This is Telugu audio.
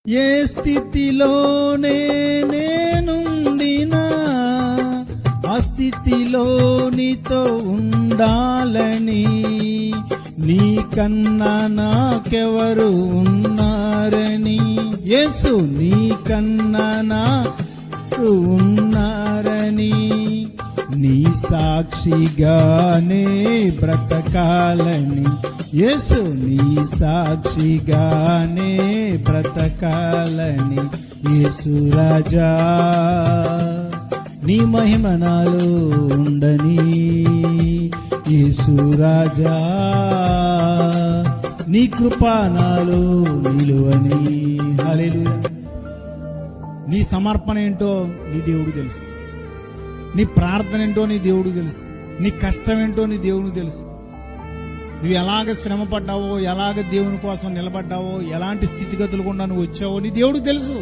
ఏ స్థితిలోనే నేనుండినా ఆ స్థితిలో నీతో ఉండాలని, నీకన్నా నాకెవరు ఉన్నారని, యేసు నీకన్నా నాకు ఉన్నారని, నీ సాక్షిగానే బ్రతకాలని, యేసు నీ సాక్షిగానే బ్రతకాలని, యేసు రాజా నీ మహిమ నాలో ఉండని, యేసు రాజా నీ కృప నాలో నిలువని. హల్లెలూయా. నీ సమర్పణ ఏంటో నీ దేవుడు తెలుసు, నీ ప్రార్థన ఏంటో నీ దేవుడు తెలుసు, నీ కష్టం ఏంటో నీ దేవుడికి తెలుసు. నువ్వు ఎలాగ శ్రమ పడ్డావో, ఎలాగ దేవుని కోసం నిలబడ్డావో, ఎలాంటి స్థితిగతులు గుండా నువ్వు వచ్చావో నీ దేవుడికి తెలుసు.